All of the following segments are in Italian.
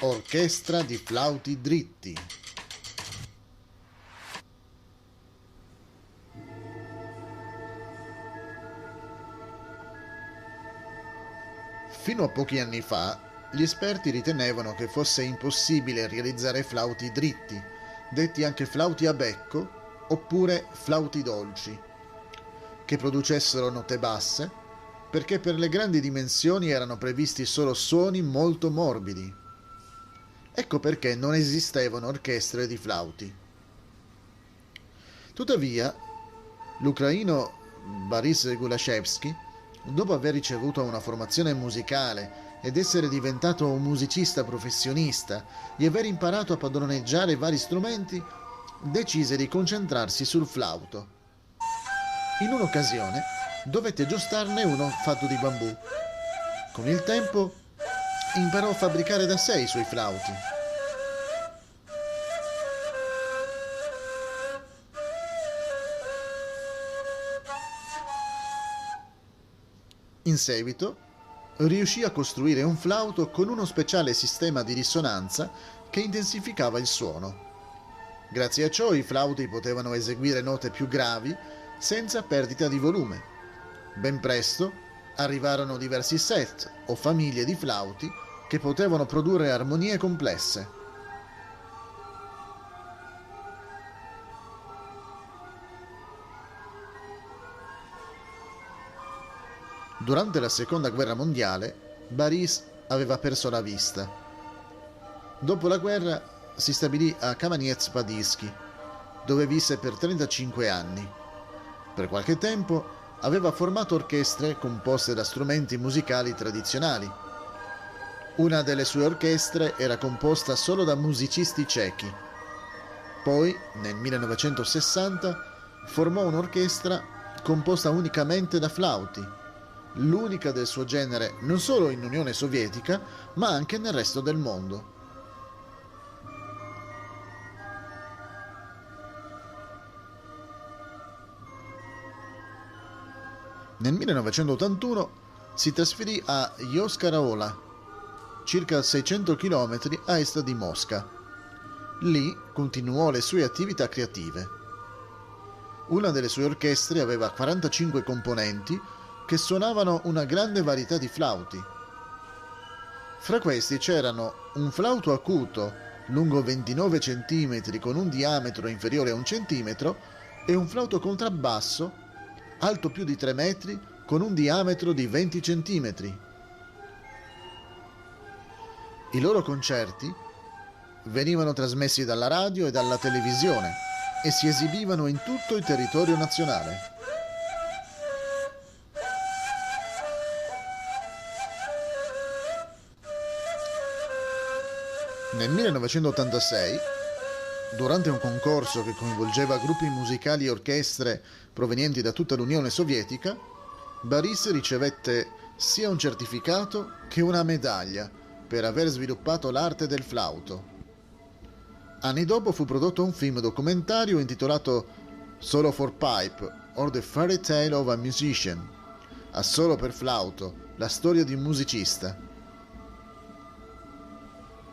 Orchestra di flauti dritti. Fino a pochi anni fa, gli esperti ritenevano che fosse impossibile realizzare flauti dritti, detti anche flauti a becco oppure flauti dolci, che producessero note basse, perché per le grandi dimensioni erano previsti solo suoni molto morbidi. Ecco perché non esistevano orchestre di flauti. Tuttavia, l'ucraino Boris Gulashevsky, dopo aver ricevuto una formazione musicale ed essere diventato un musicista professionista e aver imparato a padroneggiare vari strumenti, decise di concentrarsi sul flauto. In un'occasione dovette aggiustarne uno fatto di bambù. Con il tempo imparò a fabbricare da sé i suoi flauti. In seguito riuscì a costruire un flauto con uno speciale sistema di risonanza che intensificava il suono. Grazie a ciò i flauti potevano eseguire note più gravi senza perdita di volume. Ben presto arrivarono diversi set o famiglie di flauti che potevano produrre armonie complesse. Durante la Seconda Guerra Mondiale, Boris aveva perso la vista. Dopo la guerra si stabilì a Kameniec-Podilsky, dove visse per 35 anni. Per qualche tempo aveva formato orchestre composte da strumenti musicali tradizionali. Una delle sue orchestre era composta solo da musicisti cechi. Poi, nel 1960, formò un'orchestra composta unicamente da flauti, l'unica del suo genere non solo in Unione Sovietica, ma anche nel resto del mondo. Nel 1981 si trasferì a Yoskara-Ola, circa 600 km a est di Mosca. Lì continuò le sue attività creative. Una delle sue orchestre aveva 45 componenti che suonavano una grande varietà di flauti. Fra questi c'erano un flauto acuto lungo 29 cm con un diametro inferiore a 1 centimetro e un flauto contrabbasso alto più di 3 metri con un diametro di 20 centimetri. I loro concerti venivano trasmessi dalla radio e dalla televisione e si esibivano in tutto il territorio nazionale. Nel 1986, durante un concorso che coinvolgeva gruppi musicali e orchestre provenienti da tutta l'Unione Sovietica, Boris ricevette sia un certificato che una medaglia per aver sviluppato l'arte del flauto. Anni dopo fu prodotto un film documentario intitolato Solo for Pipe or the Fairy Tale of a Musician, a solo per flauto, la storia di un musicista.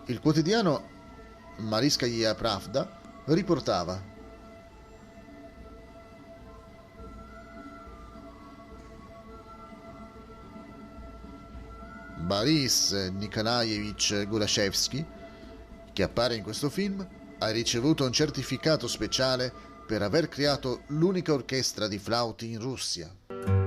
Il quotidiano Mariskaya Pravda riportava: Boris Nikolaevich Gulashevsky, che appare in questo film, ha ricevuto un certificato speciale per aver creato l'unica orchestra di flauti in Russia.